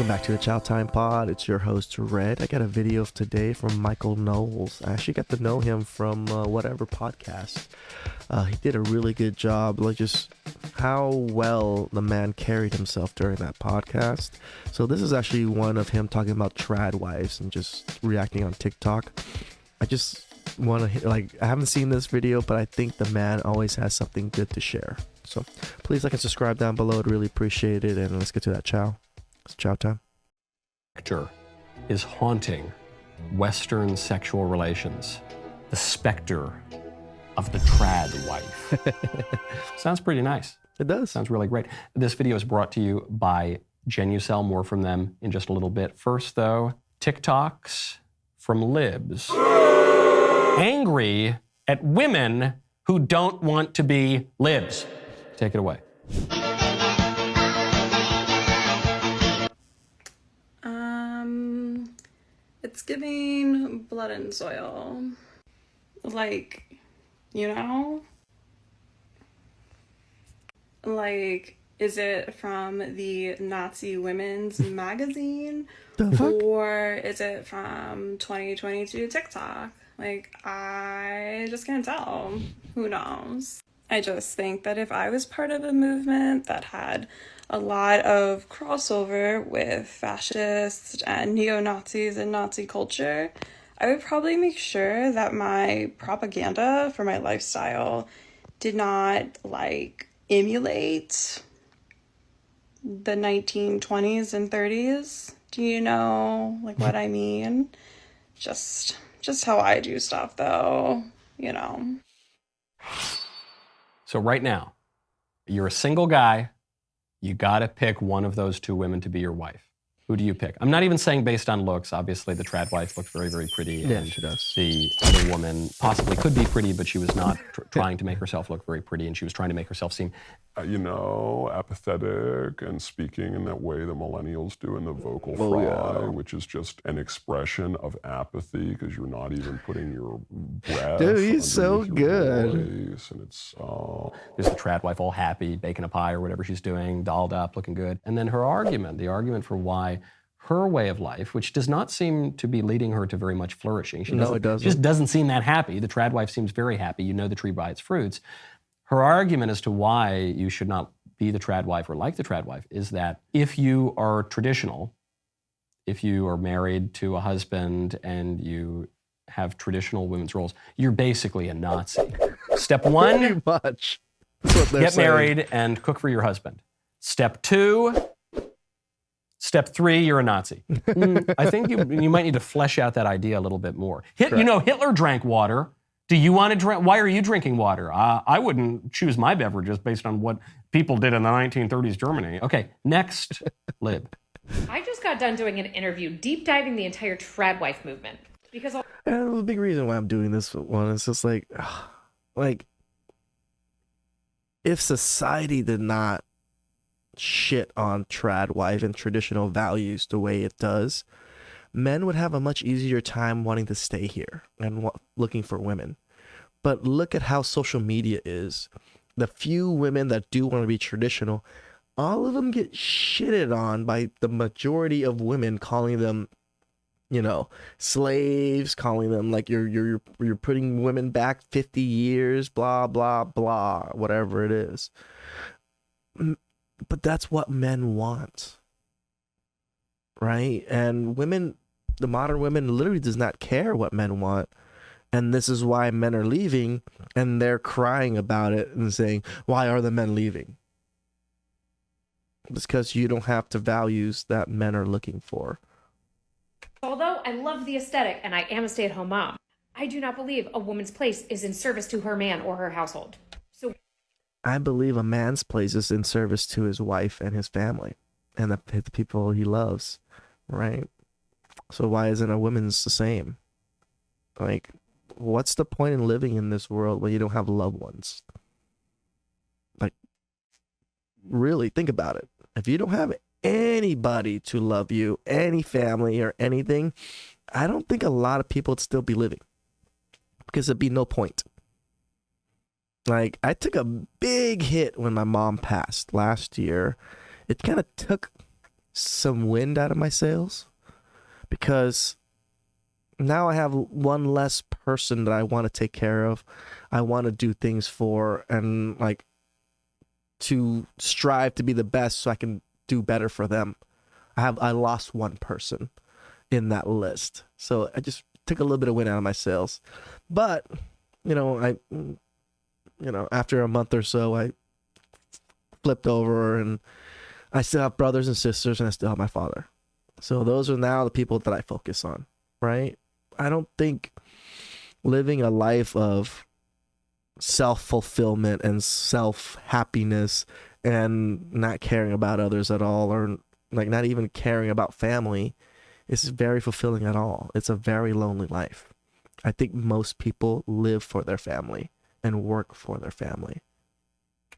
Welcome back to the Chow Time Pod. It's your host, Red. I got a video of today from MichaelKnowles. I actually got to know him from whatever podcast. He did a really good job, like just how well the man carried himself during that podcast. So this is actually one of him talking about trad wives and just reacting on TikTok. I just want to, I haven't seen this video, but I think the man always has something good to share. So please like and subscribe down below. I'd really appreciate it. And let's get to that chow. It's chow time. Spectre is haunting Western sexual relations. The specter of the trad wife. Sounds pretty nice. It does. Sounds really great. This video is brought to you by Genucel. More from them in just a little bit. First, though, TikToks from libs. Angry at women who don't want to be libs. Take it away. It's giving blood and soil. Like, you know? Like, is it from the Nazi Women's Magazine? The fuck? Or is it from 2022 TikTok? Like, I just can't tell. Who knows? I just think that if I was part of a movement that had a lot of crossover with fascists and neo-Nazis and Nazi culture, I would probably make sure that my propaganda for my lifestyle did not, like, emulate the 1920s and 30s. Do you know, like, what I mean? Just how I do stuff, though, you know. So right now, you're a single guy. You got to pick one of those two women to be your wife. Who do you pick? I'm not even saying based on looks. Obviously, the trad wife looked very, very pretty. Yeah, and she does. The other woman possibly could be pretty, but she was not trying to make herself look very pretty, and she was trying to make herself seem... apathetic and speaking in that way that millennials do in the vocal fry, which is just an expression of apathy because you're not even putting your breath. Dude, he's so underneath your good. voice, and it's There's the trad wife all happy, baking a pie or whatever she's doing, dolled up, looking good. And then her argument, the argument for why her way of life, which does not seem to be leading her to very much flourishing. It doesn't. She just doesn't seem that happy. The trad wife seems very happy. You know the tree by its fruits. Her argument as to why you should not be the trad wife or like the trad wife is that if you are traditional, if you are married to a husband and you have traditional women's roles, you're basically a Nazi. Step one, Pretty much. That's what they're get saying. married and cook for your husband. Step two, step three, you're a Nazi. I think you might need to flesh out that idea a little bit more. You know, Hitler drank water. Do you want to drink? Why are you drinking water? I wouldn't choose my beverages based on what people did in the 1930s Germany. Okay, next, lib. I just got done doing an interview deep diving the entire trad wife movement because And the big reason why I'm doing this one is just like if society did not shit on trad wife and traditional values the way it does, men would have a much easier time wanting to stay here and looking for women. But look at how social media is. The few women that do want to be traditional, all of them get shitted on by the majority of women, calling them, you know, slaves, calling them like you're putting women back 50 years, blah, blah, blah, whatever it is. But that's what men want. Right? And women, the modern women literally does not care what men want. And this is why men are leaving, and they're crying about it and saying, why are the men leaving? It's because you don't have the values that men are looking for. although I love the aesthetic and I am a stay-at-home mom, I do not believe a woman's place is in service to her man or her household. So I believe a man's place is in service to his wife and his family and the people he loves, right? So why isn't a woman's the same? Like, what's the point in living in this world when you don't have loved ones? Like, really think about it. If you don't have anybody to love you, any family or anything, I don't think a lot of people would still be living, because there'd be no point. Like, I took a big hit when my mom passed last year. It kind of took some wind out of my sails, because now I have one less person that I want to take care of, I want to do things for, and like to strive to be the best so I can do better for them. I lost one person in that list, so I just took a little bit of wind out of my sails. But after a month or so, I flipped over, and I still have brothers and sisters, and I still have my father. So those are now the people that I focus on, right? I don't think living a life of self-fulfillment and self-happiness and not caring about others at all, or like not even caring about family, is very fulfilling at all. It's a very lonely life. I think most people live for their family and work for their family.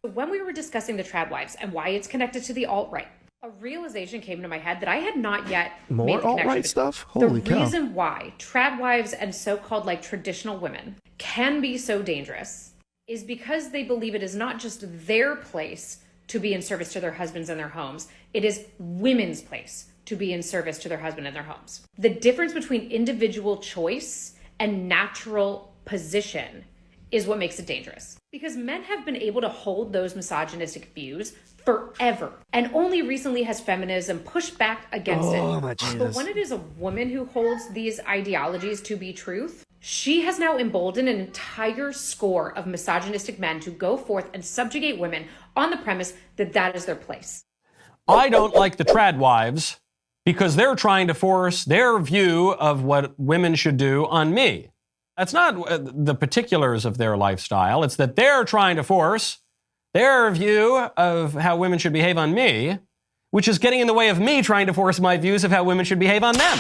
When we were discussing the trad wives and why it's connected to the alt-right, a realization came into my head that I had not yet made More the connection. alt-right stuff? Holy the cow. reason why trad wives and so-called like traditional women can be so dangerous is because they believe it is not just their place to be in service to their husbands and their homes. It is women's place to be in service to their husband and their homes. The difference between individual choice and natural position is what makes it dangerous. Because men have been able to hold those misogynistic views forever. And only recently has feminism pushed back against it. Oh my Jesus. But when it is a woman who holds these ideologies to be truth, she has now emboldened an entire score of misogynistic men to go forth and subjugate women on the premise that that is their place. I don't like the trad wives because they're trying to force their view of what women should do on me. That's not the particulars of their lifestyle. It's that they're trying to force their view of how women should behave on me, which is getting in the way of me trying to force my views of how women should behave on them.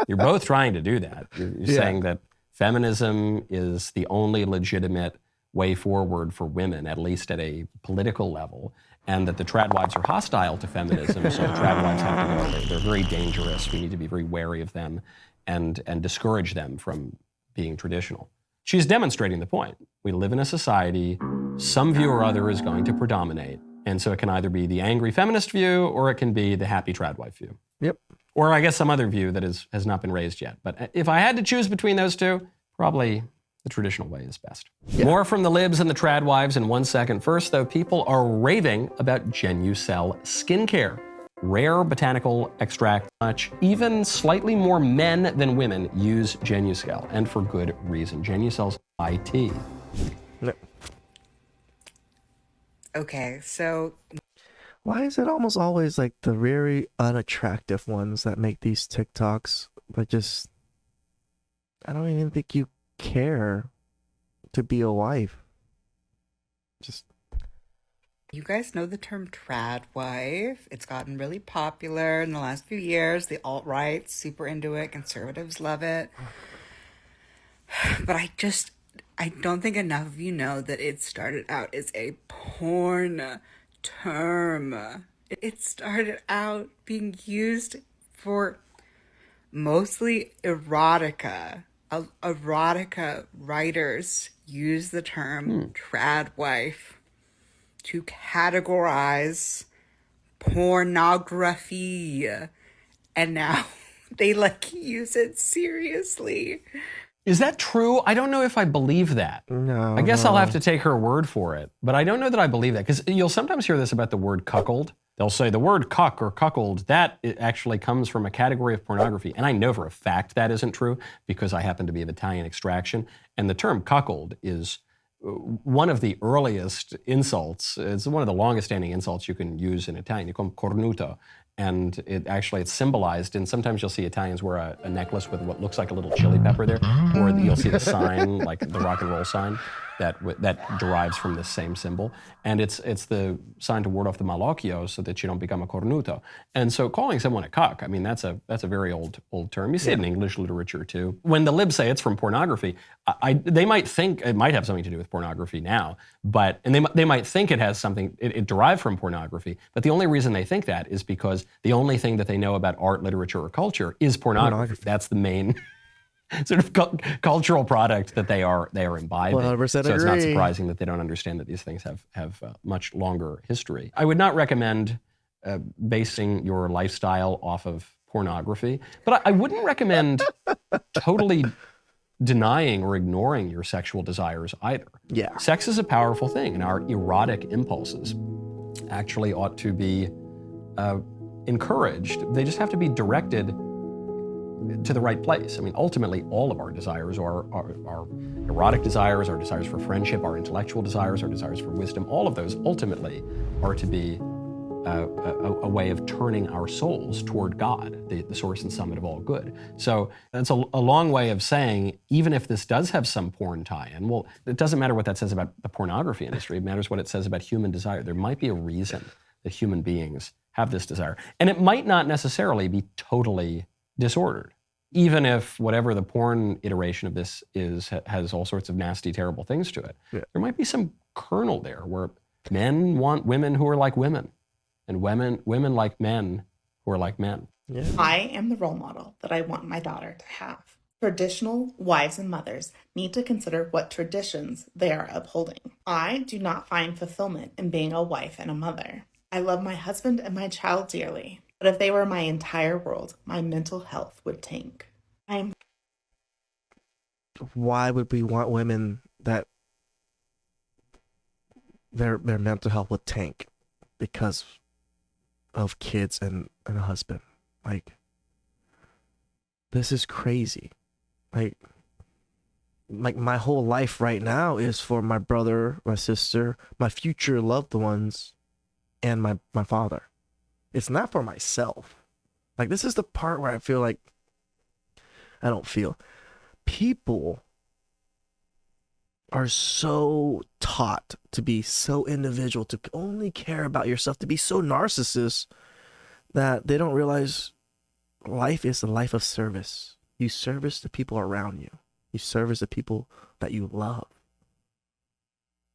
You're both trying to do that. You're saying that feminism is the only legitimate way forward for women, at least at a political level, and that the trad wives are hostile to feminism, so the trad wives have to go. They're very dangerous. We need to be very wary of them and discourage them from being traditional. She's demonstrating the point. We live in a society, some view or other is going to predominate, and so it can either be the angry feminist view or it can be the happy trad wife view. Yep. Or I guess some other view that has not been raised yet. But if I had to choose between those two, probably the traditional way is best. Yeah. More from the libs and the trad wives in 1 second. First, though, people are raving about Genucell skincare. Rare botanical extract, much. Even slightly more men than women use Genucell, and for good reason. Genucell's IT. No. Okay, so why is it almost always like the very unattractive ones that make these TikToks? But just, I don't even think you care to be a wife. Just. You guys know the term trad wife. It's gotten really popular in the last few years. The alt-right, super into it. Conservatives love it. But I don't think enough of you know that it started out as a porn term. It started out being used for mostly erotica. Erotica writers use the term trad wife to categorize pornography, and now they use it seriously. Is that true? I don't know if I believe that. No. I guess I'll have to take her word for it, but I don't know that I believe that, because you'll sometimes hear this about the word cuckold. They'll say the word cuck or cuckold, that it actually comes from a category of pornography. And I know for a fact that isn't true because I happen to be of Italian extraction. And the term cuckold is one of the earliest insults. It's one of the longest standing insults you can use in Italian. You call them cornuto. And it's symbolized, and sometimes you'll see Italians wear a necklace with what looks like a little chili pepper there, or you'll see the sign, like the rock and roll sign, that derives from this same symbol. And it's the sign to ward off the malocchio so that you don't become a cornuto. And so calling someone a cuck, I mean, that's a very old term. You see it in English literature too. When the libs say it's from pornography, they might think it might have something to do with pornography now, and they might think it has something, it derived from pornography, but the only reason they think that is because the only thing that they know about art, literature, or culture is pornography. That's the main sort of cultural product that they are imbibing. 100% so agree. it's not surprising that they don't understand that these things have much longer history. I would not recommend basing your lifestyle off of pornography. But I wouldn't recommend totally denying or ignoring your sexual desires either. Yeah. Sex is a powerful thing, and our erotic impulses actually ought to be encouraged. They just have to be directed to the right place. I mean, ultimately, all of our desires, our erotic desires, our desires for friendship, our intellectual desires, our desires for wisdom, all of those ultimately are to be a way of turning our souls toward God, the source and summit of all good. So that's a long way of saying, even if this does have some porn tie-in, well, it doesn't matter what that says about the pornography industry. It matters what it says about human desire. There might be a reason that human beings have this desire. And it might not necessarily be totally disordered. Even if whatever the porn iteration of this is has all sorts of nasty, terrible things to it, there might be some kernel there where men want women who are like women, and women like men who are like men. Yeah. I am the role model that I want my daughter to have. Traditional wives and mothers need to consider what traditions they are upholding. I do not find fulfillment in being a wife and a mother. I love my husband and my child dearly, but if they were my entire world, my mental health would tank. Why would we want women that their mental health would tank because of kids and a husband? Like, this is crazy. Like my whole life right now is for my brother, my sister, my future loved ones, and my father. It's not for myself. Like, this is the part where I feel like people are so taught to be so individual, to only care about yourself, to be so narcissist, that they don't realize life is a life of service. You service the people around you. You service the people that you love.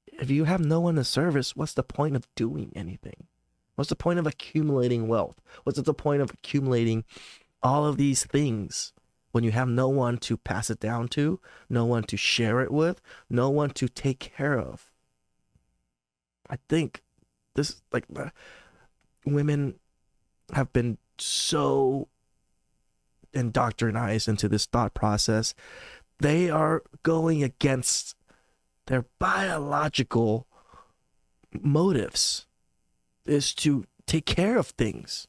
If you have no one to service, what's the point of doing anything? What's the point of accumulating wealth? What's the point of accumulating all of these things when you have no one to pass it down to, no one to share it with, no one to take care of? I think this, like, women have been so indoctrinized into this thought process. They are going against their biological motives, is to take care of things.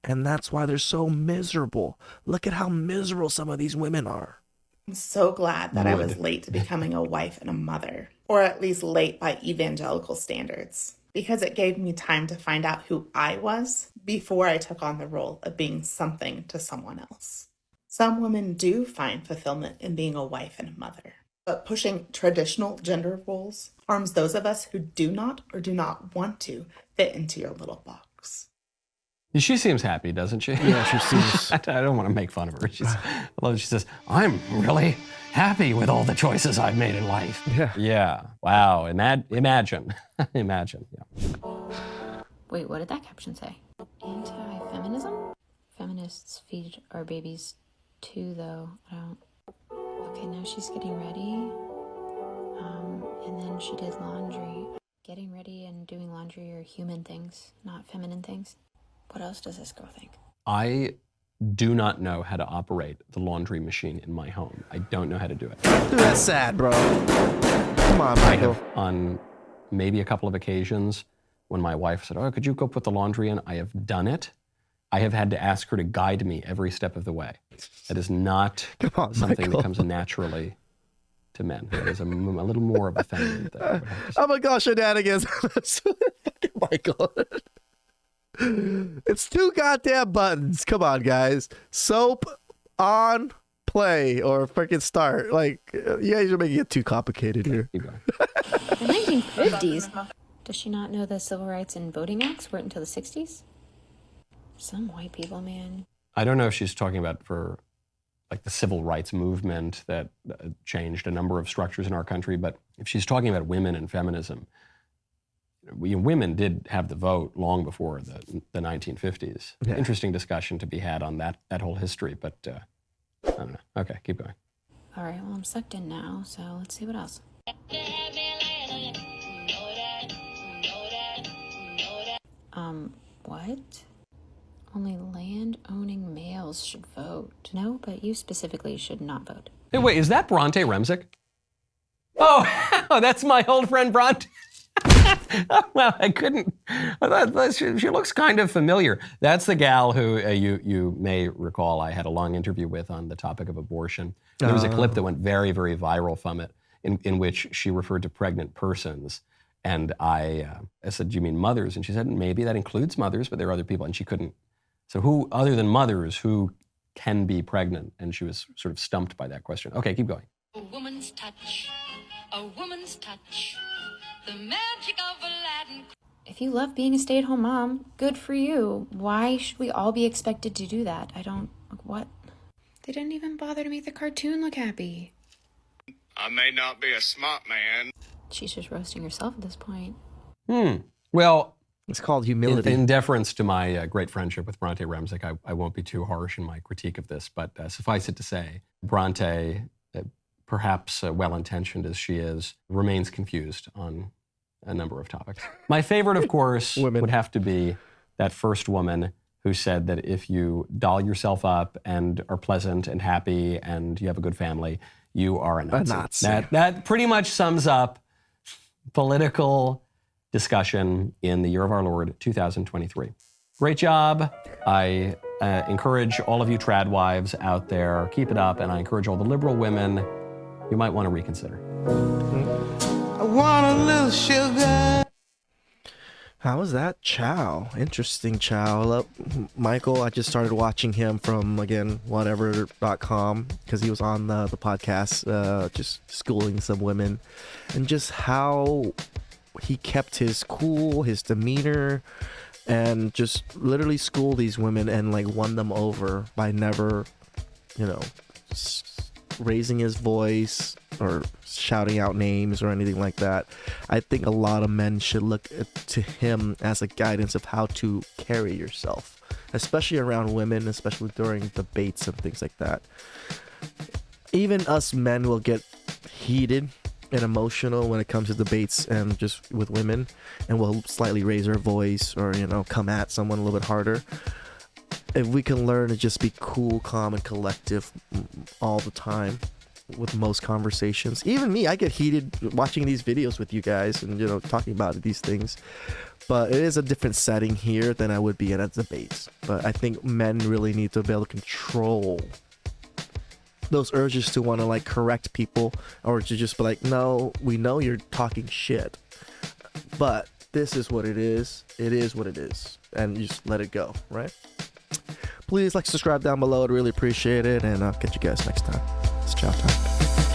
And that's why they're so miserable. Look at how miserable some of these women are. I'm so glad that I was late to becoming a wife and a mother, or at least late by evangelical standards, because it gave me time to find out who I was before I took on the role of being something to someone else. Some women do find fulfillment in being a wife and a mother, but pushing traditional gender roles harms those of us who do not or do not want to fit into your little box. She seems happy, doesn't she? Yeah, she seems... I don't want to make fun of her. I love that she says, I'm really happy with all the choices I've made in life. Yeah. Yeah. Wow. Imagine. Imagine. Yeah. Wait, what did that caption say? Anti-feminism? Feminists feed our babies too, though. I don't... Okay, now she's getting ready. And then she did laundry. Getting ready and doing laundry are human things, not feminine things. What else does this girl think? I do not know how to operate the laundry machine in my home. I don't know how to do it. Dude, that's sad, bro. Come on, I Michael. have, on maybe a couple of occasions, when my wife said, oh, could you go put the laundry in? I have done it. I have had to ask her to guide me every step of the way. That is not something that comes naturally to men. It is a little more of a feminine thing. I would have to say. Oh my gosh, shenanigans. Fucking Michael. It's 2 goddamn buttons. Come on, guys. Soap, on, play, or freaking start. Like, yeah, you're making it too complicated here. Keep going. The 1950s? Does she not know the Civil Rights and Voting Acts weren't until the 60s? Some white people, man. I don't know if she's talking about for like the civil rights movement that changed a number of structures in our country, but if she's talking about women and feminism, women did have the vote long before the 1950s. Yeah. Interesting discussion to be had on that whole history, but I don't know. Okay, keep going. All right, well, I'm sucked in now, so let's see what else. What? What? Only land-owning males should vote. No, but you specifically should not vote. Hey, wait, is that Bronte Remzick? Oh, that's my old friend Bronte. Well, I couldn't. She looks kind of familiar. That's the gal who you may recall I had a long interview with on the topic of abortion. There was a clip that went very, very viral from it in which she referred to pregnant persons. And I said, do you mean mothers? And she said, maybe that includes mothers, but there are other people. And she couldn't. So who, other than mothers, who can be pregnant? And she was sort of stumped by that question. Okay, keep going. A woman's touch, the magic of Aladdin. If you love being a stay-at-home mom, good for you. Why should we all be expected to do that? What? They didn't even bother to make the cartoon look happy. I may not be a smart man. She's just roasting herself at this point. Well, it's called humility. In deference to my great friendship with Bronte Remzick, I won't be too harsh in my critique of this, but suffice it to say, Bronte, perhaps well-intentioned as she is, remains confused on a number of topics. My favorite, of course, would have to be that first woman who said that if you doll yourself up and are pleasant and happy and you have a good family, you are a Nazi. That pretty much sums up political discussion in the year of our Lord, 2023. Great job. I encourage all of you trad wives out there, keep it up, and I encourage all the liberal women, you might want to reconsider. I want a little sugar. How was that Chow? Interesting Chow. Michael, I just started watching him from, again, whatever.com because he was on the podcast just schooling some women. And just how he kept his cool, his demeanor, and just literally schooled these women and like won them over by never, raising his voice or shouting out names or anything like that. I think a lot of men should look to him as a guidance of how to carry yourself, especially around women, especially during debates and things like that. Even us men will get heated and emotional when it comes to debates and just with women, and we'll slightly raise our voice or come at someone a little bit harder. If we can learn to just be cool, calm, and collective all the time with most conversations. Even me, I get heated watching these videos with you guys and, talking about these things. But it is a different setting here than I would be in a debate. But I think men really need to be able to control those urges to want to, correct people or to just be like, no, we know you're talking shit. But this is what it is. It is what it is. And you just let it go, right? Please subscribe down below. I'd really appreciate it. And I'll catch you guys next time. It's chow time.